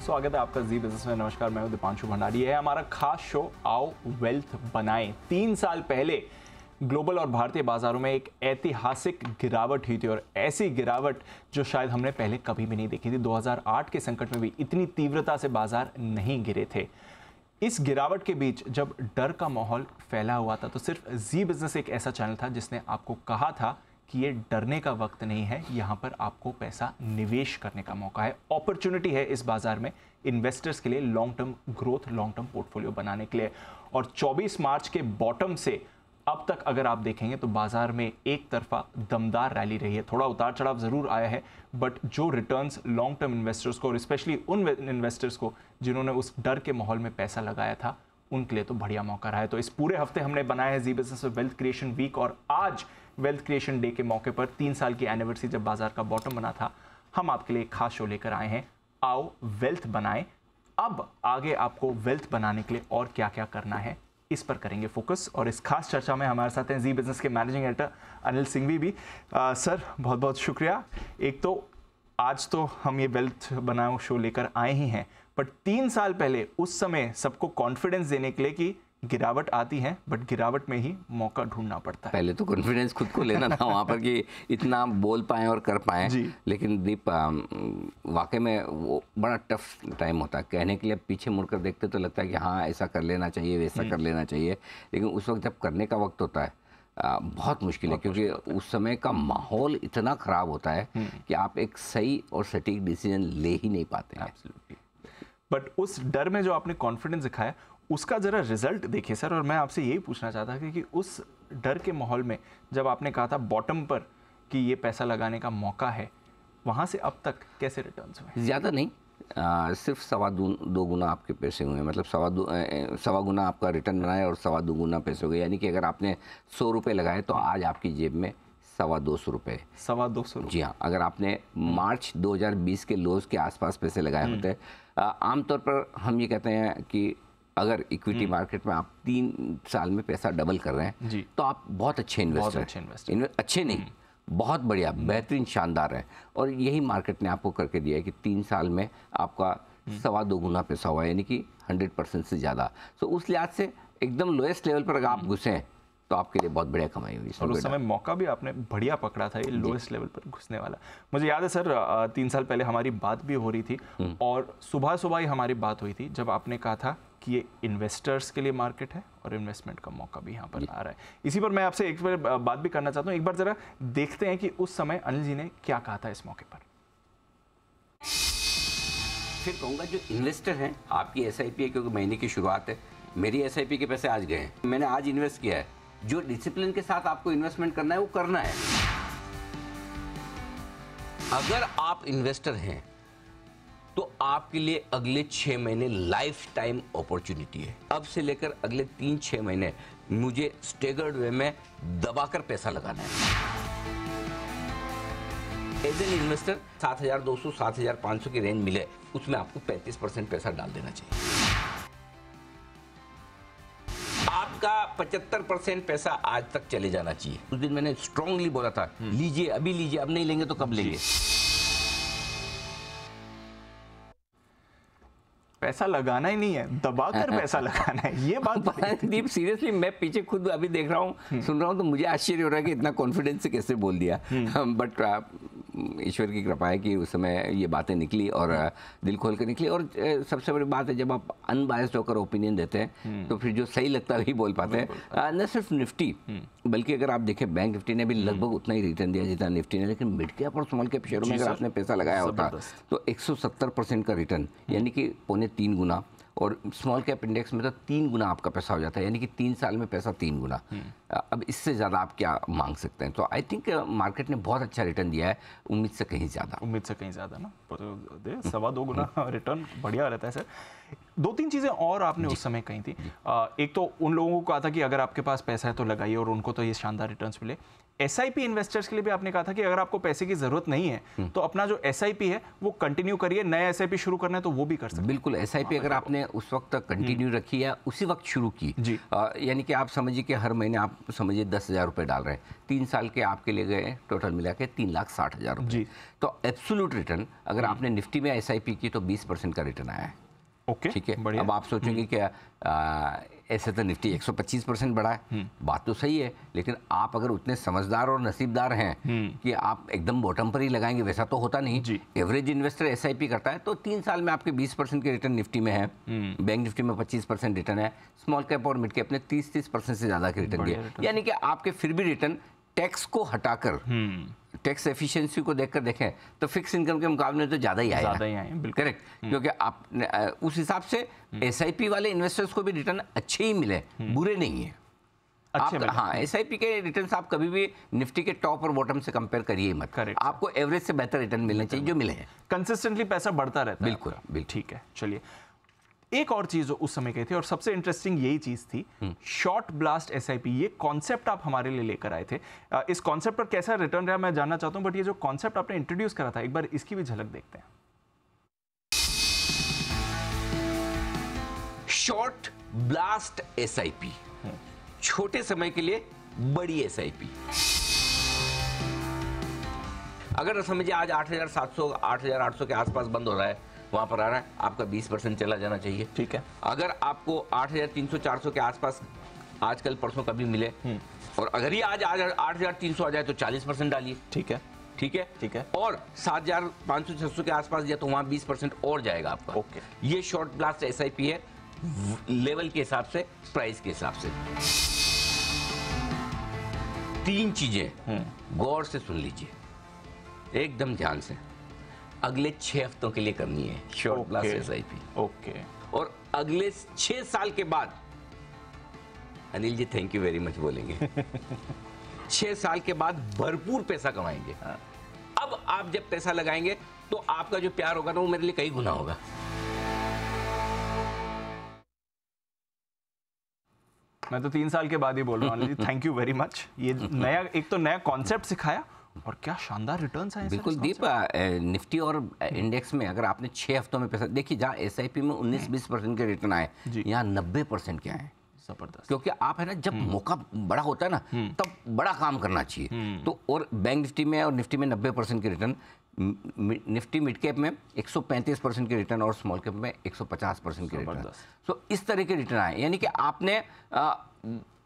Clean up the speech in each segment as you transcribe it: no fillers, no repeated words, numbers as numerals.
स्वागत है आपका जी बिजनेस में। नमस्कार, मैं हूं दीपांशु भंडारी। है हमारा खास शो आओ वेल्थ बनाएं। 3 साल पहले ग्लोबल और भारतीय बाजारों में एक ऐतिहासिक गिरावट हुई थी और ऐसी गिरावट जो शायद हमने पहले कभी भी नहीं देखी थी। 2008 के संकट में भी इतनी तीव्रता से बाजार नहीं गिरे थे। इस गिरावट के बीच जब डर का माहौल फैला हुआ था तो सिर्फ जी बिजनेस एक ऐसा चैनल था जिसने आपको कहा था कि ये डरने का वक्त नहीं है, यहाँ पर आपको पैसा निवेश करने का मौका है, अपॉर्चुनिटी है इस बाजार में इन्वेस्टर्स के लिए long term growth, long term portfolio बनाने के लिए। और 24 मार्च के बॉटम से अब तक अगर आप देखेंगे तो बाजार में एक तरफा दमदार रैली रही है। थोड़ा उतार चढ़ाव जरूर आया है, बट जो रिटर्न्स लॉन्ग टर्म इन्वेस्टर्स को और स्पेशली उन इन्वेस्टर्स को जिन्होंने उस डर के माहौल में पैसा लगाया था, उनके लिए तो बढ़िया मौका रहा है। तो इस पूरे हफ्ते हमने बनाया है जी बिजनेस वेल्थ क्रिएशन वीक, और आज वेल्थ क्रिएशन डे के मौके पर 3 साल की एनिवर्सरी जब बाजार का बॉटम बना था, हम आपके लिए एक खास शो लेकर आए हैं, आओ वेल्थ बनाएं। अब आगे आपको वेल्थ बनाने के लिए और क्या क्या करना है, इस पर करेंगे फोकस। और इस खास चर्चा में हमारे साथ हैं जी बिजनेस के मैनेजिंग एडिटर अनिल सिंघवी भी। सर बहुत बहुत शुक्रिया। एक तो आज तो हम ये वेल्थ बनाओ शो लेकर आए ही हैं, बट 3 साल पहले उस समय सबको कॉन्फिडेंस देने के लिए कि गिरावट आती है बट गिरावट में ही मौका ढूंढना पड़ता है। पहले तो कॉन्फिडेंस खुद को लेना था वहाँ पर कि इतना बोल पाएँ और कर पाएँ। लेकिन दीप वाकई में वो बड़ा टफ टाइम होता है कहने के लिए। पीछे मुड़कर देखते तो लगता है कि हाँ ऐसा कर लेना चाहिए, वैसा कर लेना चाहिए, लेकिन उस वक्त जब करने का वक्त होता है बहुत मुश्किल है, क्योंकि उस समय का माहौल इतना ख़राब होता है कि आप एक सही और सटीक डिसीजन ले ही नहीं पाते हैं। बट उस डर में जो आपने कॉन्फिडेंस दिखाया, उसका जरा रिजल्ट देखिए सर। और मैं आपसे यही पूछना चाहता था कि उस डर के माहौल में जब आपने कहा था बॉटम पर कि ये पैसा लगाने का मौका है, वहाँ से अब तक कैसे रिटर्न्स हुए? ज़्यादा नहीं, सिर्फ 2.25 गुना आपके पैसे हुए। मतलब 2.25 गुना आपका रिटर्न बनाए और 2.25 गुना पैसे हो गए। यानी कि अगर आपने 100 रुपये लगाए तो आज आपकी जेब में 250 रुपये। 250? जी हाँ। अगर आपने मार्च 2020 के लोज के आसपास पैसे लगाए होते, आमतौर पर हम ये कहते हैं कि अगर इक्विटी मार्केट में आप 3 साल में पैसा डबल कर रहे हैं तो आप बहुत अच्छे इन्वेस्टर हैं। अच्छे नहीं, बहुत बढ़िया, बेहतरीन, शानदार है। और यही मार्केट ने आपको करके दिया है कि 3 साल में आपका 2.25 गुना पैसा हुआ, यानी कि 100% से ज़्यादा। तो उस लिहाज से एकदम लोएस्ट लेवल पर अगर आप घुसे हैं तो आपके लिए बहुत बढ़िया कमाई हुई। और उस समय मौका भी आपने बढ़िया पकड़ा था, ये लोएस्ट लेवल पर घुसने वाला। मुझे याद है सर, 3 साल पहले हमारी बात भी हो रही थी और सुबह सुबह ही हमारी बात हुई थी जब आपने कहा था कि ये इन्वेस्टर्स के लिए मार्केट है और इन्वेस्टमेंट का मौका भी यहाँ पर आ रहा है। इसी पर मैं आपसे एक बार बात भी करना चाहता हूँ। एक बार जरा देखते हैं कि उस समय अनिल जी ने क्या कहा था इस मौके पर। फिर कहूँगा जो इन्वेस्टर हैं, आपकी SIP है, क्योंकि महीने की शुरुआत है, मेरी SIP के पैसे आज गए हैं, मैंने आज इन्वेस्ट किया है। जो डिसिप्लिन के साथ आपको इन्वेस्टमेंट करना है वो करना है। अगर आप इन्वेस्टर हैं तो आपके लिए अगले 6 महीने लाइफ टाइम अपॉर्चुनिटी है। अब से लेकर अगले 3-6 महीने मुझे स्टेगर्ड वे में दबाकर पैसा लगाना है। एज एन इन्वेस्टर 7,200 7,500 की रेंज मिले, उसमें आपको 35% पैसा डाल देना चाहिए। आपका 75% पैसा आज तक चले जाना चाहिए। उस दिन मैंने स्ट्रांगली बोला था, लीजिए, अभी लीजिए, अब नहीं लेंगे तो कब लेंगे। पैसा लगाना ही नहीं है, दबाकर पैसा लगाना है, ये बात। दीप सीरियसली मैं पीछे खुद अभी देख रहा हूँ, सुन रहा हूँ, तो मुझे आश्चर्य हो रहा है कि इतना कॉन्फिडेंस से कैसे बोल दिया। बट ईश्वर की कृपा है कि उस समय ये बातें निकली और दिल खोल कर निकली। और सबसे बड़ी बात है, जब आप अनबायस्ड होकर ओपिनियन देते हैं तो फिर जो सही लगता है वही बोल पाते हैं। न सिर्फ निफ्टी, बल्कि अगर आप देखें बैंक निफ्टी ने भी लगभग उतना ही रिटर्न दिया जितना निफ्टी ने। लेकिन मिड कैप और स्मॉल कैप शेयरों में अगर आपने पैसा लगाया होता तो 170% का रिटर्न, यानी कि 3.25 गुना, और स्मॉल कैप इंडेक्स में तो 3 गुना आपका पैसा हो जाता है, यानी कि 3 साल में पैसा 3 गुना। अब इससे ज़्यादा आप क्या मांग सकते हैं? तो आई थिंक मार्केट ने बहुत अच्छा रिटर्न दिया है, उम्मीद से कहीं ज़्यादा। उम्मीद से कहीं ज़्यादा ना, 2.25 गुना रिटर्न बढ़िया रहता है सर। दो तीन चीजें और आपने उस समय कही थी। एक तो उन लोगों को कहा था कि अगर आपके पास पैसा है तो लगाइए और उनको तो ये शानदार रिटर्न्स मिले। एसआईपी इन्वेस्टर्स के लिए भी आपने कहा था कि अगर आपको पैसे की जरूरत नहीं है तो अपना जो एसआईपी है वो कंटिन्यू करिए, नया एसआईपी शुरू करना है तो वो भी कर सकते हैं। बिल्कुल, एसआईपी अगर आपने उस वक्त तक कंटिन्यू रखी या उसी वक्त शुरू की, यानी कि आप समझिए कि हर महीने आप समझिए 10,000 रुपये डाल रहे हैं, 3 साल के आपके लिए गए टोटल मिला के 3,60,000 रुपये। तो एब्सोल्यूट रिटर्न अगर आपने निफ्टी में एसआईपी की तो 20% का रिटर्न आया है। ओके, ठीक है। अब आप सोचेंगे क्या ऐसे तो निफ्टी 125% बढ़ा है, बात तो सही है, लेकिन आप अगर उतने समझदार और नसीबदार हैं कि आप एकदम बॉटम पर ही लगाएंगे, वैसा तो होता नहीं। एवरेज इन्वेस्टर एसआईपी करता है तो 3 साल में आपके 20% के रिटर्न निफ्टी में है, बैंक निफ्टी में 25% रिटर्न है, स्मॉल कैप और मिड कैप ने 30% से ज़्यादा के रिटर्न दिए, यानी कि आपके फिर भी रिटर्न टैक्स को हटाकर, टैक्स एफिशिएंसी को देखकर देखें तो फिक्स इनकम के मुकाबले में तो ज़्यादा ही आएगा। करेक्ट, क्योंकि आप उस हिसाब से एसआईपी वाले इन्वेस्टर्स को भी रिटर्न अच्छे ही मिले, बुरे नहीं है। हाँ, एसआईपी के रिटर्न्स आप कभी भी निफ्टी के टॉप और बॉटम से कंपेयर करिए मत। आपको एवरेज से बेहतर रिटर्न मिलने चाहिए जो मिले हैं। कंसिस्टेंटली पैसा बढ़ता रहता है। बिल्कुल, ठीक है। चलिए, एक और चीज उस समय कही थी और सबसे इंटरेस्टिंग यही चीज थी, शॉर्ट ब्लास्ट एसआईपी। ये कॉन्सेप्ट आप हमारे लिए लेकर आए थे। इस कॉन्सेप्ट पर कैसा रिटर्न रहा मैं जानना चाहता हूं, बट ये जो कॉन्सेप्ट आपने इंट्रोड्यूस करा था, एक बार इसकी भी झलक देखते हैं। शॉर्ट ब्लास्ट एसआईपी, छोटे समय के लिए बड़ी एसआईपी। अगर समझिए आज 8,700 8,800 के आसपास बंद हो रहा है, वहां पर आ रहा है, आपका 20% चला जाना चाहिए। ठीक है। अगर आपको 8,300 400 के आसपास आजकल परसों कभी मिले और अगर ये आज 8,300 आ जाए तो 40% डालिए। ठीक है, ठीक है, ठीक है। और 7,500 600 के आसपास जाए तो वहां 20% और जाएगा आपका। ओके, ये शॉर्ट ब्लास्ट एसआईपी है, लेवल के हिसाब से, प्राइस के हिसाब से। 3 चीजें गौर से सुन लीजिए, एकदम ध्यान से। अगले 6 हफ्तों के लिए करनी है शॉर्ट ब्लास्ट एसआईपी। ओके। और अगले 6 साल के बाद, Anil ji thank you very much बोलेंगे 6 साल के बाद भरपूर पैसा कमाएंगे। अब आप जब पैसा लगाएंगे तो आपका जो प्यार होगा ना वो मेरे लिए कई गुना होगा। मैं तो 3 साल के बाद ही बोल रहा हूँ Anil ji, thank you very much. ये नया, एक तो नया कॉन्सेप्ट सिखाया और क्या शानदार रिटर्न्स आए। बिल्कुल दीप, निफ्टी और इंडेक्स में अगर आपने 6 हफ्तों में पैसा, देखिए जहाँ एसआईपी में 19-20% के रिटर्न आए, यहाँ 90% के आए। जबरदस्त। क्योंकि आप है ना, जब मौका बड़ा होता है ना तब बड़ा काम करना चाहिए। तो और बैंक निफ्टी में और निफ्टी में 90% के रिटर्न, निफ्टी मिड कैप में 135% के रिटर्न और स्मॉल कैप में 150% के रिटर्न। तो इस तरह के रिटर्न आए, यानी कि आपने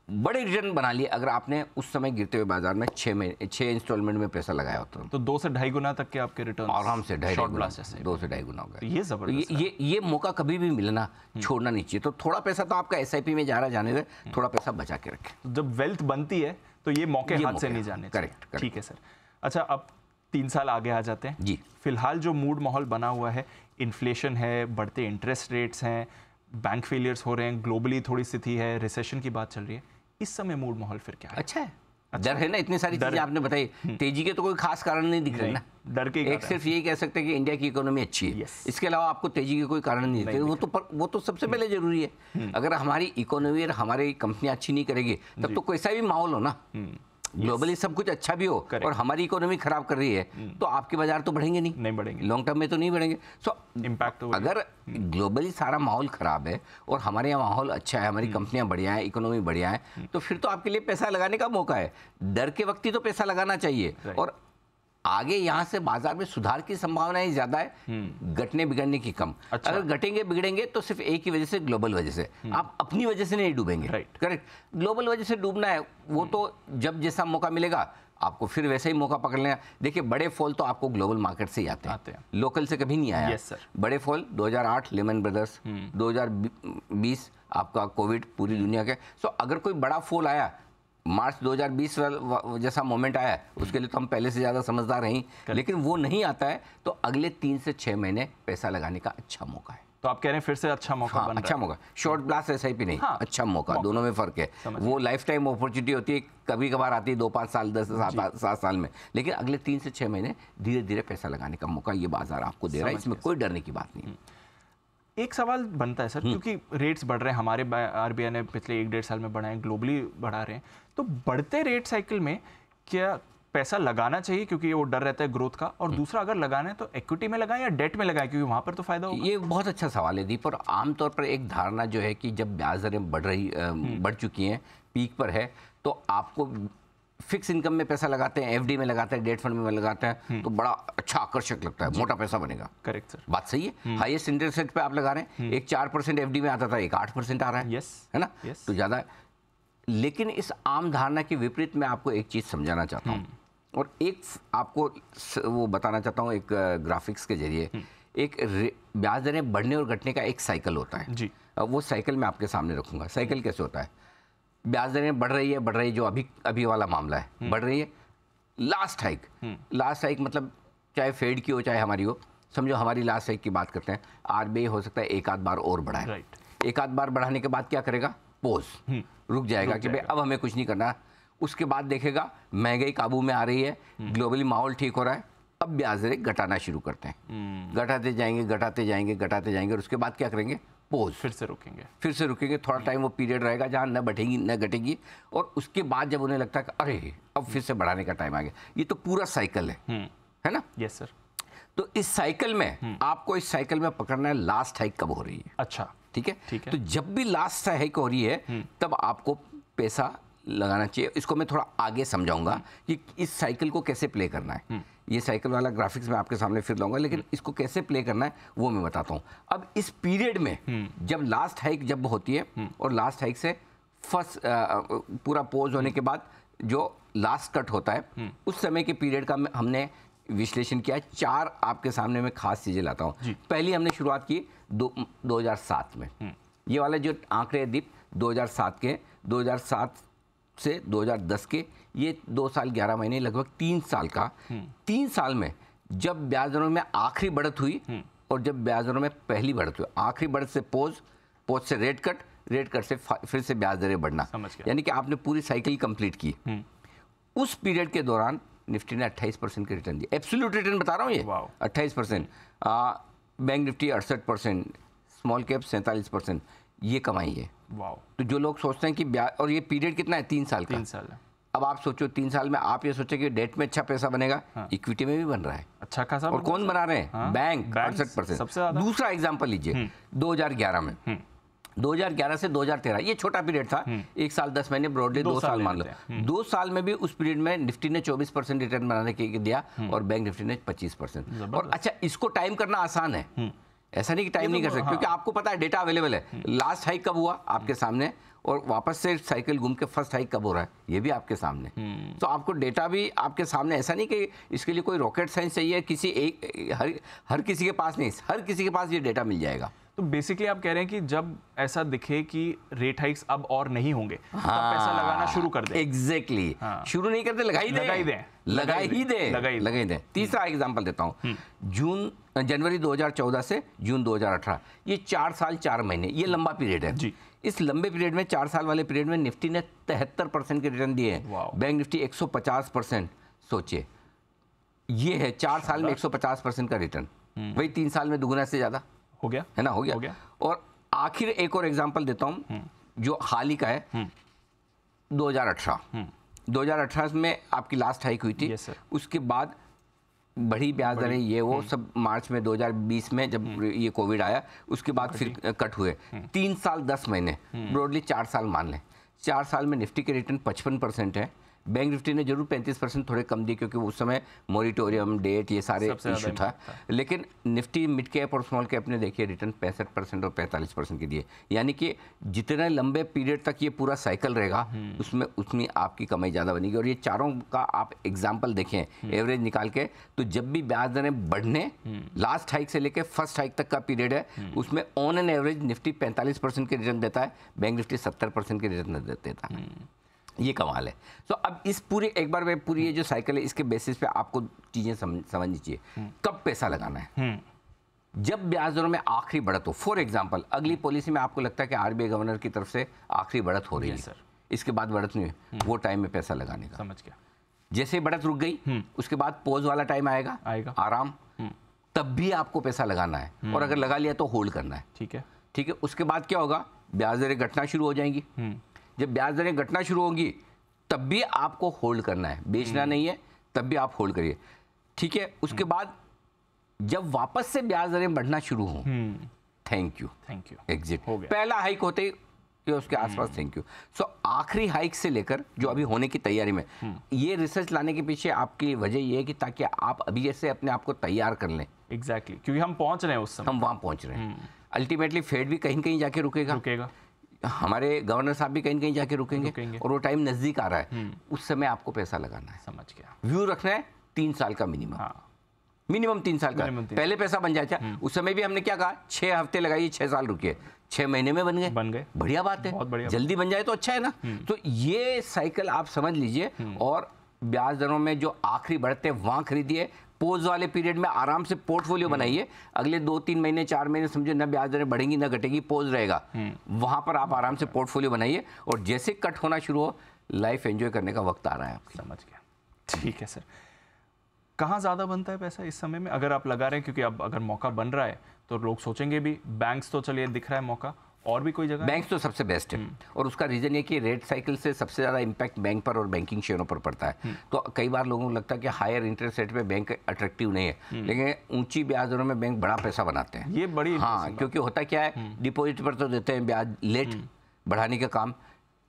बड़े रिटर्न बना लिए अगर आपने उस समय गिरते हुए बाजार में 6 इंस्टॉलमेंट में पैसा लगाया होता। तो 2 से ढाई गुना तक के आपके रिटर्न आराम से 2 से ढाई गुना हो गए। ये जबरदस्त। ये मौका कभी भी मिलना छोड़ना नहीं चाहिए। तो थोड़ा पैसा तो आपका एसआईपी में जा रहा, जाने दे, थोड़ा पैसा बचा के रखें। जब वेल्थ बनती है तो ये मौके हाथ से नहीं जाने। करेक्ट। ठीक है सर। अच्छा, अब 3 साल आगे आ जाते हैं जी। फिलहाल जो मूड माहौल बना हुआ है, इन्फ्लेशन है, बढ़ते इंटरेस्ट रेट्स हैं, बैंक फेलियर्स हो रहे हैं, ग्लोबली थोड़ी स्थिति है, रिसेशन की बात चल रही है, इस समय मूड माहौल फिर क्या है? अच्छा है, डर है ना, इतनी सारी चीजें आपने बताई। तेजी के तो कोई खास कारण नहीं दिख रहे ना, डर के एक सिर्फ यही कह सकते हैं कि इंडिया की इकोनॉमी अच्छी है। इसके अलावा आपको तेजी के कोई कारण नहीं दिखते। वो तो सबसे पहले जरूरी है। अगर हमारी इकोनॉमी और हमारी कंपनियां अच्छी नहीं करेगी तब तो कैसा भी माहौल हो ना, ग्लोबली सब कुछ अच्छा भी हो और हमारी इकोनॉमी खराब कर रही है तो आपके बाजार तो बढ़ेंगे नहीं बढ़ेंगे, लॉन्ग टर्म में तो नहीं बढ़ेंगे। सो इम्पैक्ट तो अगर ग्लोबली सारा माहौल खराब है और हमारे यहाँ माहौल अच्छा है, हमारी कंपनियां बढ़िया है, इकोनॉमी बढ़िया है, तो फिर तो आपके लिए पैसा लगाने का मौका है। डर के वक्त ही तो पैसा लगाना चाहिए। और आगे यहाँ से बाजार में सुधार की संभावनाएं ज्यादा है, घटने बिगड़ने की कम। अच्छा। अगर घटेंगे बिगड़ेंगे तो सिर्फ एक ही वजह से, ग्लोबल वजह से। आप अपनी वजह से नहीं डूबेंगे। करेक्ट। ग्लोबल वजह से डूबना है वो तो जब जैसा मौका मिलेगा आपको फिर वैसे ही मौका पकड़ लेना। देखिए बड़े फॉल तो आपको ग्लोबल मार्केट से ही आते हैं, लोकल से कभी नहीं आया। बड़े फॉल 2008 लेमन ब्रदर्स, 2020 आपका कोविड पूरी दुनिया के। सो अगर कोई बड़ा फॉल आया, मार्च 2020 जैसा मोमेंट आया, उसके लिए तो हम पहले से ज़्यादा समझदार हैं, लेकिन वो नहीं आता है तो अगले 3 से 6 महीने पैसा लगाने का अच्छा मौका है। तो आप कह रहे हैं फिर से अच्छा मौका बन रहा है। अच्छा मौका, शॉर्ट ब्लास्ट एसआईपी नहीं, अच्छा मौका, दोनों में फ़र्क है। वो लाइफ टाइम अपॉर्चुनिटी होती है, कभी कभार आती है 2-5 साल 10-7 साल में, लेकिन अगले 3 से 6 महीने धीरे धीरे पैसा लगाने का मौका ये बाजार आपको दे रहा है। इसमें कोई डरने की बात नहीं है। एक सवाल बनता है सर, क्योंकि रेट्स बढ़ रहे हैं, हमारे आरबीआई ने पिछले 1-1.5 साल में बढ़ाए, ग्लोबली बढ़ा रहे हैं, तो बढ़ते रेट साइकिल में क्या पैसा लगाना चाहिए, क्योंकि वो डर रहता है ग्रोथ का, और दूसरा अगर लगाना है तो इक्विटी में लगाएं या डेट में लगाएं, क्योंकि वहां पर तो फायदा होगा? ये बहुत अच्छा सवाल है दीप। और आमतौर पर एक धारणा जो है कि जब ब्याज दरें बढ़ चुकी हैं, पीक पर है, तो आपको फिक्स इनकम में पैसा लगाते हैं, एफडी में लगाते हैं, डेट फंड में लगाते हैं, तो बड़ा अच्छा आकर्षक लगता है, मोटा पैसा बनेगा। करेक्ट सर, बात सही है। हाईएस्ट इंटरेस्ट रेट पे आप लगा रहे हैं, एक 4% एफडी में आता था, एक 8% आ रहा है। यस, है ना? yes. तो ज़्यादा। लेकिन इस आम धारणा के विपरीत मैं आपको एक चीज़ समझाना चाहता हूँ, और एक आपको वो बताना चाहता हूँ, एक ग्राफिक्स के जरिए। एक ब्याज दरें बढ़ने और घटने का एक साइकिल होता है जी। वो साइकिल मैं आपके सामने रखूंगा। साइकिल कैसे होता है? ब्याज दरें बढ़ रही है, जो अभी वाला मामला है, बढ़ रही है। लास्ट हाइक मतलब चाहे फेड की हो चाहे हमारी हो, समझो हमारी लास्ट हाइक की बात करते हैं, आरबीआई हो सकता है एक आध बार और बढ़ाए। राइट। एक आध बार बढ़ाने के बाद क्या करेगा? पोज, रुक जाएगा कि भाई अब हमें कुछ नहीं करना। उसके बाद देखेगा महंगाई काबू में आ रही है, ग्लोबली माहौल ठीक हो रहा है, अब ब्याज दरें घटाना शुरू करते हैं। घटाते जाएंगे और उसके बाद क्या करेंगे? पोज, फिर से रुकेंगे। थोड़ा टाइम वो पीरियड रहेगा जहाँ न बढ़ेगी न घटेगी, और उसके बाद जब उन्हें लगता है कि अरे अब फिर से बढ़ाने का टाइम आ गया। ये तो पूरा साइकिल है ना? Yes sir. तो इस साइकिल में आपको इस साइकिल में पकड़ना है लास्ट हाइक कब हो रही है। अच्छा, ठीक है। तो जब भी लास्ट हाइक हो रही है तब आपको पैसा लगाना चाहिए। इसको मैं थोड़ा आगे समझाऊंगा कि इस साइकिल को कैसे प्ले करना है। ये साइकिल वाला ग्राफिक्स मैं आपके सामने फिर लाऊंगा, लेकिन इसको कैसे प्ले करना है वो मैं बताता हूँ। अब इस पीरियड में जब लास्ट हाइक जब होती है और लास्ट हाइक से फर्स्ट पूरा पोज होने के बाद जो लास्ट कट होता है, उस समय के पीरियड का हमने विश्लेषण किया। 4 आपके सामने मैं खास चीजें लाता हूँ। पहली हमने शुरुआत की 2007 में। ये वाले जो आंकड़े दीप 2007 के, 2007 से 2010 के, ये 2 साल 11 महीने, लगभग 3 साल का। 3 साल में जब ब्याज दरों में आखिरी बढ़त हुई और जब ब्याज दरों में पहली बढ़त हुई, आखिरी बढ़त से पोज से रेट कट से फिर से ब्याज दरें बढ़ना, यानी कि आपने पूरी साइकिल कंप्लीट की। उस पीरियड के दौरान निफ्टी ने 28% के रिटर्न दिए। एब्सोल्यूट रिटर्न बता रहा हूँ ये, 28%। बैंक निफ्टी 68%, स्मॉल कैप 47%, ये कमाई है। तो जो लोग सोचते हैं कि ब्याज, और ये पीरियड कितना है? 3 साल का। 3 साल है। अब आप सोचो 3 साल में आप ये सोचे कि डेट में अच्छा पैसा बनेगा, इक्विटी में भी बन रहा है अच्छा खासा। और कौन बना रहे हैं? बैंक 68%। दूसरा एग्जाम्पल लीजिए 2011 में, 2011 से 2013, ये छोटा पीरियड था, 1 साल 10 महीने, ब्रॉडली 2 साल मान लो। 2 साल में भी उस पीरियड में निफ्टी ने 24% रिटर्न बनाने के दिया और बैंक निफ्टी ने 25%। और अच्छा, इसको टाइम करना आसान है, ऐसा नहीं कि टाइम नहीं कर सकते, क्योंकि आपको पता है डेटा अवेलेबल है। लास्ट हाइक कब हुआ आपके सामने, और वापस से साइकिल घूम के फर्स्ट हाइक कब हो रहा है, ये भी आपके सामने। तो आपको डेटा भी आपके सामने, ऐसा नहीं कि इसके लिए कोई रॉकेट साइंस चाहिए, किसी एक हर किसी के पास नहीं, हर किसी के पास ये डेटा मिल जाएगा। तो बेसिकली आप कह रहे हैं कि जब ऐसा दिखे कि रेट हाइक्स अब और नहीं होंगे, तब पैसा लगाना शुरू कर दें। एग्जैक्टली, शुरू नहीं करते, लगा ही दें। तीसरा एग्जांपल देता हूँ, जनवरी 2014 से जून 2018, ये 4 साल 4 महीने, ये लंबा पीरियड है जी। इस लंबे पीरियड में, 4 साल वाले पीरियड में निफ्टी ने 73% के रिटर्न दिए हैं, बैंक निफ्टी 150%। सोचिए, ये है 4 साल में 150% का रिटर्न, वही 3 साल में दुगुना से ज्यादा हो गया, है ना? हो गया। और आखिर एक और एग्जांपल देता हूं जो हाल ही का है, 2018 में आपकी लास्ट हाइक हुई थी। उसके बाद बढ़ी ब्याज दरें, ये वो सब मार्च में 2020 में जब ये कोविड आया, उसके बाद फिर कट हुए। 3 साल 10 महीने, ब्रॉडली 4 साल मान लें। 4 साल में निफ्टी के रिटर्न 55% है। बैंक निफ्टी ने जरूर 35% थोड़े कम दिए, क्योंकि उस समय मोरिटोरियम, डेट, ये सारे इशू था। लेकिन निफ्टी मिड कैप और स्मॉल कैप ने देखिए रिटर्न 65% और 45% के दिए। यानी कि जितने लंबे पीरियड तक ये पूरा साइकिल रहेगा, उसमें उतनी आपकी कमाई ज़्यादा बनेगी। और ये चारों का आप एग्जाम्पल देखें एवरेज निकाल के, तो जब भी ब्याज दरें बढ़ने, लास्ट हाइक से लेकर फर्स्ट हाइक तक का पीरियड है, उसमें ऑन एन एवरेज निफ्टी 45% के रिटर्न देता है, बैंक निफ्टी 70% के रिटर्न देता है। ये कमाल है। तो अब इस पूरे, एक बार मैं पूरी ये जो साइकिल है, इसके बेसिस पे आपको चीजें समझनी चाहिए। कब पैसा लगाना है? जब ब्याज दरों में आखिरी बढ़त हो। फॉर एग्जांपल, अगली पॉलिसी में आपको लगता है कि आरबीआई गवर्नर की तरफ से आखिरी बढ़त हो रही है, इसके बाद बढ़त नहीं हुई, वो टाइम में पैसा लगाने का। समझ गया। जैसे ही बढ़त रुक गई, उसके बाद पोज वाला टाइम आएगा, आराम, तब भी आपको पैसा लगाना है, और अगर लगा लिया तो होल्ड करना है। ठीक है। ठीक है, उसके बाद क्या होगा, ब्याज दरें घटना शुरू हो जाएंगी। जब ब्याज दरें घटना शुरू होंगी तब भी आपको होल्ड करना है, बेचना नहीं है, तब भी आप होल्ड करिए। ठीक है, उसके बाद जब वापस से ब्याज दरें बढ़ना शुरू हो, थैंक यू एग्जिट हो गया। पहला हाइक होते ही उसके आसपास थैंक यू। सो आखिरी हाइक से लेकर जो अभी होने की तैयारी में, ये रिसर्च लाने के पीछे आपकी वजह ये है कि ताकि आप अभी जैसे अपने आप को तैयार कर लें। एग्जैक्टली, क्योंकि हम पहुंच रहे हैं उस समय, हम वहां पहुंच रहे हैं। अल्टीमेटली फेड भी कहीं कहीं जाके रुकेगा, हमारे गवर्नर साहब भी कहीं कहीं जाके रुकेंगे, और वो टाइम नजदीक आ रहा है, उस समय आपको पैसा लगाना है। समझ गया। व्यू रखना है 3 साल का मिनिमम। मिनिमम 3 साल का, पहले पैसा बन जाए। उस समय भी हमने क्या कहा, 6 हफ्ते लगाइए, 6 साल रुकिए, 6 महीने में बन गए, बढ़िया बात है, बहुत बढ़िया, जल्दी बन जाए तो अच्छा है ना। तो ये साइकिल आप समझ लीजिए, और ब्याज दरों में जो आखिरी बढ़ते वहां खरीदिए, पोज वाले पीरियड में आराम से पोर्टफोलियो बनाइए। अगले 2-3 महीने 4 महीने समझो ना ब्याज दरें बढ़ेंगी ना घटेगी, पोज रहेगा, वहां पर आप आराम से पोर्टफोलियो बनाइए, और जैसे कट होना शुरू हो, लाइफ एंजॉय करने का वक्त आ रहा है आपकी। समझ गया, ठीक है सर। कहाँ ज़्यादा बनता है पैसा इस समय में अगर आप लगा रहे हैं, क्योंकि अब अगर मौका बन रहा है तो लोग सोचेंगे भी, बैंक्स तो चलिए दिख रहा है मौका, और भी कोई जगह? बैंक्स तो सबसे बेस्ट है, और उसका रीज़न ये कि रेट साइकिल से सबसे ज़्यादा इम्पैक्ट बैंक पर और बैंकिंग शेयरों पर पड़ता है। तो कई बार लोगों को लगता है कि हायर इंटरेस्ट रेट पे बैंक अट्रैक्टिव नहीं है, लेकिन ऊंची ब्याज दरों में बैंक बड़ा पैसा बनाते हैं। ये बड़ी, हाँ, क्योंकि होता क्या है, डिपॉजिट पर तो देते हैं ब्याज लेट बढ़ाने का काम,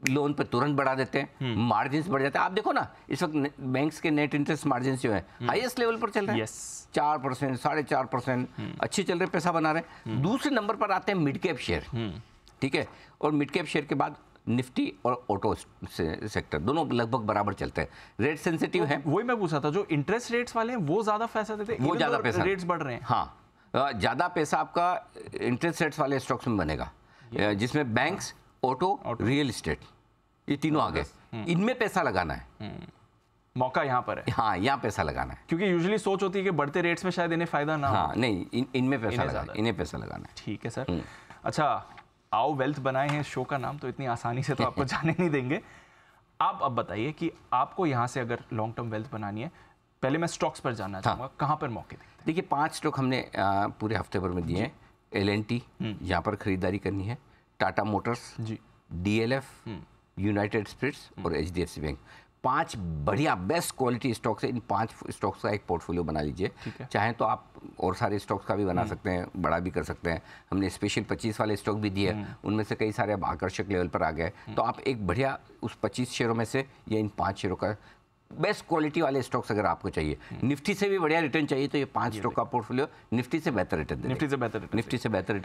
लोन पे तुरंत बढ़ा देते हैं, मार्जिन बढ़ जाते हैं। आप देखो ना, इस वक्त बैंक्स के नेट इंटरेस्ट मार्जिन जो है हाईएस्ट लेवल पर चल रहे हैं, 4%, 4.5%, अच्छे चल रहे, पैसा बना रहे हैं। दूसरे नंबर पर आते हैं मिड कैप शेयर, ठीक है, और मिड कैप शेयर के बाद निफ्टी और ऑटो सेक्टर, दोनों लगभग बराबर चलते हैं, रेट सेंसिटिव है। वही मैं पूछा था, जो इंटरेस्ट रेट्स वाले हैं वो ज्यादा पैसा देते हैं, वो ज्यादा पैसा, रेट्स बढ़ रहे हैं। हाँ, ज्यादा पैसा आपका इंटरेस्ट रेट्स वाले स्टॉक्स में बनेगा, जिसमें बैंक्स, ऑटो, रियल एस्टेट, ये तीनों आ गए, इनमें पैसा लगाना है। मौका यहाँ पर है, हाँ, यहाँ पैसा लगाना है, क्योंकि यूजुअली सोच होती है कि बढ़ते रेट्स में शायद इन्हें फायदा ना हो। हाँ, नहीं, इनमें पैसा लगाना, इन्हें पैसा लगाना है। ठीक है सर। अच्छा, आओ वेल्थ बनाए हैं शो का नाम, तो इतनी आसानी से तो आपको जाने नहीं देंगे। आप अब बताइए कि आपको यहाँ से अगर लॉन्ग टर्म वेल्थ बनानी है, पहले मैं स्टॉक्स पर जानना चाहूँगा, कहाँ पर मौके दिखते हैं? देखिए, 5 स्टॉक हमने पूरे हफ्ते भर में दिए हैं। L&T, यहाँ पर खरीदारी करनी है, टाटा मोटर्स जी, DLF, यूनाइटेड स्पिरिट्स और HDFC बैंक। 5 बढ़िया बेस्ट क्वालिटी स्टॉक्स है, इन 5 स्टॉक्स का एक पोर्टफोलियो बना लीजिए। चाहें तो आप और सारे स्टॉक्स का भी बना सकते हैं, बड़ा भी कर सकते हैं। हमने स्पेशल 25 वाले स्टॉक भी दिए, उनमें से कई सारे अब आकर्षक लेवल पर आ गए। तो आप एक बढ़िया उस 25 शेयरों में से या इन 5 शेयरों का बेस्ट क्वालिटी वाले स्टॉक्स अगर आपको चाहिए, निफ्टी से भी बढ़िया रिटर्न चाहिए, तो ये 5 स्टॉक का पोर्टफोलियो निफ्टी से बेहतर रिटर्न देने,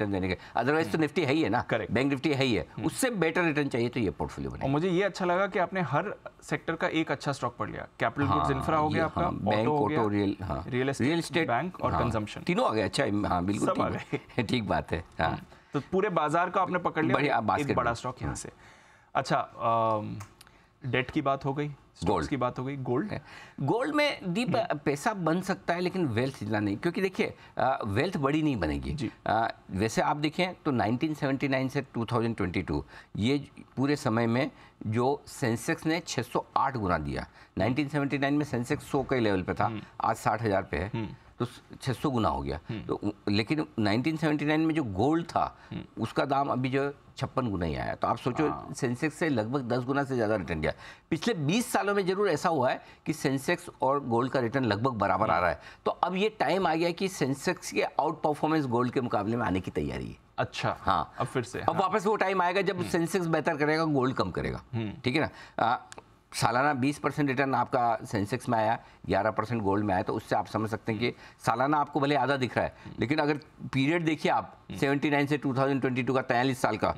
देने के। अदरवाइज तो निफ्टी है ही है ना, बैंक निफ्टी है ही है, उससे बेटर रिटर्न चाहिए तो ये पोर्टफोलियो बने। और मुझे ये अच्छा लगा कि आपने हर सेक्टर का एक अच्छा स्टॉक पढ़ लिया। कैपिटल गुड्स, इंफ्रा हो गया आपका, bank, auto, real estate, bank और कंजम्पशन, तीनों आ गए। अच्छा, हाँ बिल्कुल ठीक बात है। हाँ, तो पूरे बाजार का आपने पकड़ लिया, एक बड़ा स्टॉक यहाँ से। अच्छा, डेट की बात हो गई, गोल्ड की बात हो गई। गोल्ड में दीप पैसा बन सकता है, लेकिन वेल्थ इतना नहीं, क्योंकि देखिए वेल्थ बड़ी नहीं बनेगी। वैसे आप देखें तो 1979 से 2022 ये पूरे समय में जो सेंसेक्स ने 608 गुना दिया। 1979 में सेंसेक्स 100 के लेवल पे था, आज 60,000 पे है, तो 600 गुना हो गया। तो लेकिन 1979 में जो गोल्ड था उसका दाम अभी जो 56 गुना ही आया। तो आप सोचो, सेंसेक्स से लगभग 10 गुना से ज़्यादा रिटर्न दिया। पिछले 20 सालों में जरूर ऐसा हुआ है कि सेंसेक्स और गोल्ड का रिटर्न लगभग बराबर आ रहा है। तो अब ये टाइम आ गया कि सेंसेक्स के आउट परफॉर्मेंस गोल्ड के मुकाबले में आने की तैयारी है। अच्छा, हाँ, अब फिर से अब वापस वो टाइम आएगा जब सेंसेक्स बेहतर करेगा, गोल्ड कम करेगा। ठीक है ना। सालाना 20% रिटर्न आपका सेंसेक्स में आया, 11% गोल्ड में आया, तो उससे आप समझ सकते हैं कि सालाना आपको भले आधा दिख रहा है, लेकिन अगर पीरियड देखिए आप 79 से 2022 का 43 साल का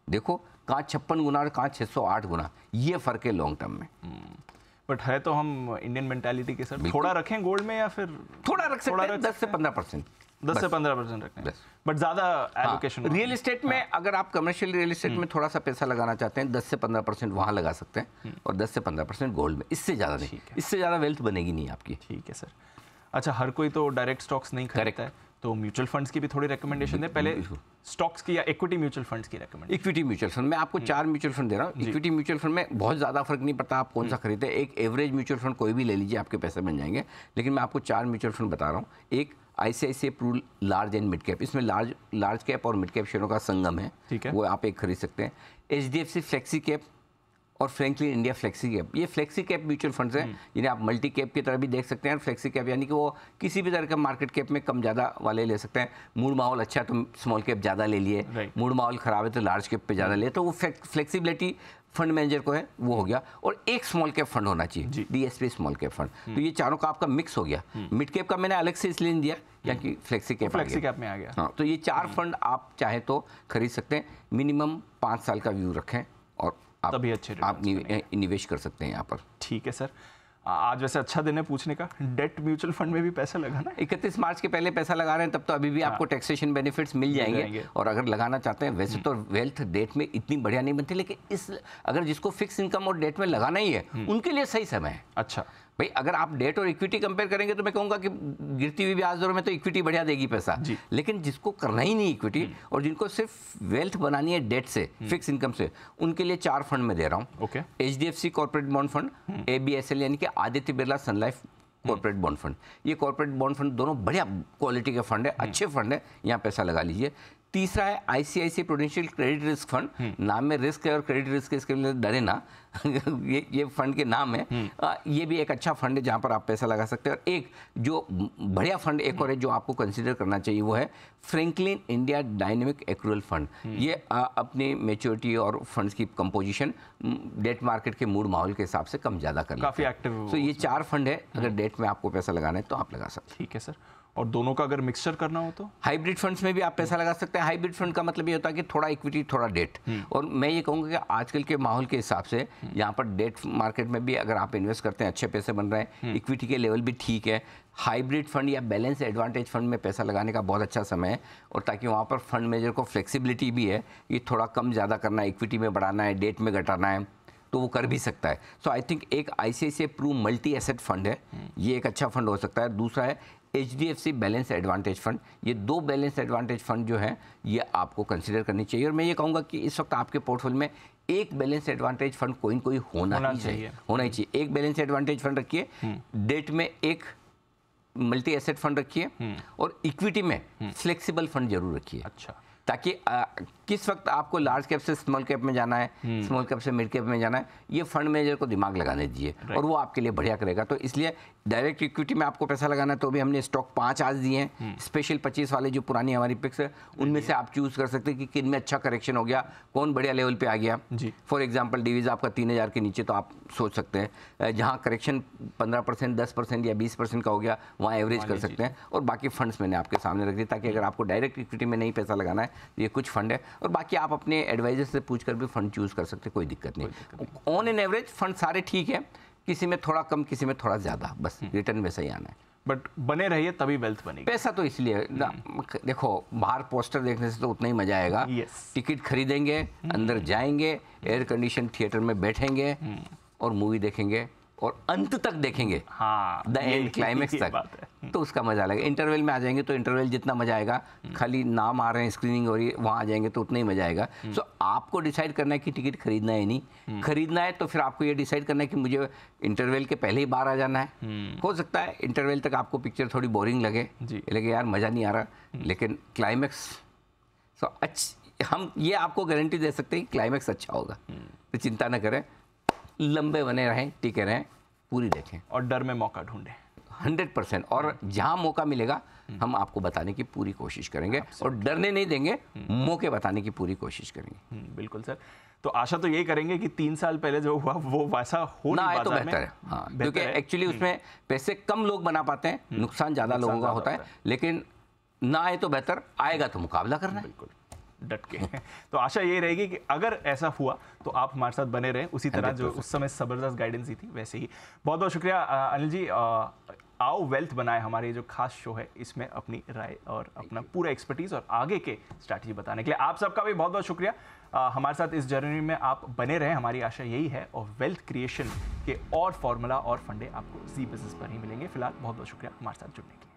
देखो, कहाँ 56 गुना और कहाँ 608 गुना, ये फर्क है लॉन्ग टर्म में। बट है तो हम इंडियन मेंटालिटी के सर, थोड़ा रखें गोल्ड में या फिर थोड़ा रख सकते हैं, 10 से 15%, 10 से 15% रखते हैं, बट ज्यादा एलोकेशन। रियल एस्टेट में अगर आप कमर्शियल रियल एस्टेट में थोड़ा सा पैसा लगाना चाहते हैं, 10 से 15% वहां लगा सकते हैं, और 10 से 15% गोल्ड में, इससे ज्यादा नहीं, इससे ज्यादा वेल्थ बनेगी नहीं आपकी। ठीक है सर। अच्छा, हर कोई तो डायरेक्ट स्टॉक्स नहीं खरीदता है, तो म्यूचुअल फंड्स की भी थोड़ी रिकमेंडेशन दे, पहले स्टॉक्स की या इक्विटी म्यूचुअल फंड्स की रिकमेंडेशन। इक्विटी म्यूचुअल फंड, मैं आपको 4 म्यूचुअल फंड दे रहा हूँ। इक्विटी म्यूचुअल फंड में बहुत ज़्यादा फर्क नहीं पड़ता आप कौन सा खरीदते हैं। एक एवरेज म्यूचुअल फंड कोई भी ले लीजिए, आपके पैसे बन जाएंगे। लेकिन मैं आपको 4 म्यूचुअल फंड बता रहा हूँ। एक ICICI Pru large and mid cap, इसमें लार्ज कैप और मिड कैप शेयरों का संगम है, ठीक है, वो आप एक खरीद सकते हैं। HDFC फ्लेक्सी कैप और फ्रैंकलिन इंडिया फ्लेक्सी कैप, ये फ्लेक्सी कैप म्यूचुअल फंड्स हैं जिन्हें आप मल्टी कैप की तरह भी देख सकते हैं। फ्लेक्सी कैप यानी कि वो किसी भी तरह का मार्केट कैप में कम ज़्यादा वाले ले सकते हैं। मूड माहौल अच्छा है तो स्मॉल कैप ज़्यादा ले लिए, मूड माहौल ख़राब है तो लार्ज कैप पे ज़्यादा ले, तो वो फ्लेक्सिबिलिटी फंड मैनेजर को है वो हो गया। और एक स्मॉल कैप फंड होना चाहिए, DSP स्मॉल कैप फंड। तो ये चारों का आपका मिक्स हो गया। मिड कैप का मैंने अलग से इसलिए नहीं दिया क्योंकि फ्लेक्सी कैप में आ गया। हाँ, तो ये 4 फंड आप चाहे तो खरीद सकते हैं। मिनिमम 5 साल का व्यू रखें और तभी अच्छे आप निवेश कर सकते हैं यहाँ पर। ठीक है सर, आज वैसे अच्छा दिन है पूछने का, डेट म्यूचुअल फंड में भी पैसा लगाना। 31 मार्च के पहले पैसा लगा रहे हैं तब तो अभी भी आपको टैक्सेशन बेनिफिट्स मिल जाएंगे। और अगर लगाना चाहते हैं, वैसे तो वेल्थ डेट में इतनी बढ़िया नहीं बनती, लेकिन इस अगर जिसको फिक्स इनकम और डेट में लगाना ही है उनके लिए सही समय है। अच्छा भाई, अगर आप डेट और इक्विटी कंपेयर करेंगे तो मैं कहूंगा कि गिरती हुई ब्याज दरों में तो इक्विटी बढ़िया देगी पैसा। लेकिन जिसको करना ही नहीं इक्विटी और जिनको सिर्फ वेल्थ बनानी है डेट से, फिक्स इनकम से, उनके लिए 4 फंड में दे रहा हूँ। HDFC corporate bond fund, ABSL यानी कि आदित्य बिरला सन लाइफ कॉर्पोरेट बॉन्ड फंड। ये कॉर्पोरेट बॉन्ड फंड दोनों बढ़िया क्वालिटी के फंड है, अच्छे फंड है, यहाँ पैसा लगा लीजिए। तीसरा है ICICI prudential credit risk fund. नाम में रिस्क है और क्रेडिट रिस्क है, इसके लिए डरे ना ये फंड के नाम है। ये भी एक अच्छा फंड है जहाँ पर आप पैसा लगा सकते हैं। और एक जो बढ़िया फंड एक और है जो आपको कंसीडर करना चाहिए, वो है Franklin India dynamic accrual fund. ये अपनी मैच्योरिटी और फंड्स की कंपोजिशन डेट मार्केट के मूड माहौल के हिसाब से कम ज़्यादा कर काफ़ी एक्टिव। तो ये 4 फंड है, अगर डेट में आपको पैसा लगाना है तो आप लगा सकते हैं। ठीक है सर, और दोनों का अगर मिक्सचर करना हो तो हाइब्रिड फंड्स में भी आप पैसा लगा सकते हैं। हाइब्रिड फंड का मतलब ये होता है कि थोड़ा इक्विटी थोड़ा डेट। और मैं ये कहूँगा कि आजकल के माहौल के हिसाब से यहाँ पर डेट मार्केट में भी अगर आप इन्वेस्ट करते हैं अच्छे पैसे बन रहे हैं, इक्विटी के लेवल भी ठीक है। हाइब्रिड फंड या बैलेंस एडवांटेज फंड में पैसा लगाने का बहुत अच्छा समय है। और ताकि वहाँ पर फंड मैनेजर को फ्लेक्सिबिलिटी भी है, ये थोड़ा कम ज़्यादा करना है, इक्विटी में बढ़ाना है, डेट में घटाना है, तो वो कर भी सकता है। सो आई थिंक एक ICICI Pru multi asset fund है, ये एक अच्छा फंड हो सकता है। दूसरा है HDFC बैलेंस एडवांटेज फंड। ये 2 बैलेंस एडवांटेज फंड जो है ये आपको कंसीडर करनी चाहिए। और मैं ये कहूँगा कि इस वक्त आपके पोर्टफोलियो में एक बैलेंस एडवांटेज फंड कोई होना ही चाहिए। एक बैलेंस एडवांटेज फंड रखिए, डेट में एक मल्टी एसेट फंड रखिए और इक्विटी में फ्लेक्सिबल फंड जरूर रखिए। अच्छा, ताकि किस वक्त आपको लार्ज कैप से स्मॉल कैप में जाना है, स्मॉल कैप से मिड कैप में जाना है, ये फंड मैनेजर को दिमाग लगाने दीजिए और वो आपके लिए बढ़िया करेगा। तो इसलिए डायरेक्ट इक्विटी में आपको पैसा लगाना है तो भी हमने स्टॉक 5 आज दिए हैं, स्पेशल 25 वाले जो पुरानी हमारी पिक्स है उनमें से आप चूज कर सकते हैं कि किन में अच्छा करेक्शन हो गया, कौन बढ़िया लेवल पे आ गया। फॉर एग्जांपल डिवीज आपका 3000 के नीचे तो आप सोच सकते हैं जहाँ करेक्शन 15%, 10% या 20% का हो गया वहाँ एवरेज कर सकते हैं। और बाकी फंड्स मैंने आपके सामने रख दिए ताकि अगर आपको डायरेक्ट इक्विटी में नहीं पैसा लगाना है तो ये कुछ फंड है। और बाकी आप अपने एडवाइजर से पूछकर भी फंड चूज कर सकते हैं, कोई दिक्कत नहीं। ऑन एन एवरेज फंड सारे ठीक है, किसी में थोड़ा कम, किसी में थोड़ा ज्यादा, बस रिटर्न वैसा ही आना है। बट बने रहिए तभी वेल्थ बनेगी। पैसा तो इसलिए देखो, बाहर पोस्टर देखने से तो उतना ही मजा आएगा। टिकट खरीदेंगे, अंदर जाएंगे, एयर कंडीशन थिएटर में बैठेंगे और मूवी देखेंगे और अंत तक देखेंगे, द एंड क्लाइमेक्स तक, तो उसका मजा लगेगा। इंटरवल में आ जाएंगे तो इंटरवल जितना मजा आएगा, खाली नाम आ रहे हैं, स्क्रीनिंग हो रही है, वहाँ आ जाएंगे तो उतना ही मजा आएगा। सो आपको डिसाइड करना है कि टिकट खरीदना है नहीं खरीदना है, तो फिर आपको ये डिसाइड करना है कि मुझे इंटरवल के पहले ही बाहर आ जाना है। हो सकता है इंटरवल तक आपको पिक्चर थोड़ी बोरिंग लगे यार मजा नहीं आ रहा, लेकिन क्लाइमेक्स हम ये आपको गारंटी दे सकते हैं कि क्लाइमेक्स अच्छा होगा। तो चिंता न करें, लंबे बने रहें, टिके रहें, पूरी देखें और डर में मौका ढूंढें 100%। और जहां मौका मिलेगा हम आपको बताने की पूरी कोशिश करेंगे और डरने नहीं देंगे, मौके बताने की पूरी कोशिश करेंगे। बिल्कुल सर, तो आशा तो यही करेंगे कि 3 साल पहले जो हुआ वो वैसा हो ना आए तो बेहतर है। हाँ, क्योंकि एक्चुअली उसमें पैसे कम लोग बना पाते हैं, नुकसान ज़्यादा लोगों का होता है, लेकिन ना आए तो बेहतर, आएगा तो मुकाबला करना है। बिल्कुल डट के तो आशा यही रहेगी कि अगर ऐसा हुआ तो आप हमारे साथ बने रहें, उसी तरह जो उस समय जबरदस्त गाइडेंस दी थी वैसे ही। बहुत बहुत शुक्रिया अनिल जी। आओ वेल्थ बनाए हमारे जो खास शो है, इसमें अपनी राय और अपना पूरा एक्सपर्टीज और आगे के स्ट्रैटेजी बताने के लिए आप सबका भी बहुत बहुत शुक्रिया। हमारे साथ इस जर्नी में आप बने रहें, हमारी आशा यही है। और वेल्थ क्रिएशन के और फॉर्मूला और फंडे आपको जी बिजनेस पर ही मिलेंगे। फिलहाल बहुत बहुत शुक्रिया हमारे साथ जुड़ने के लिए।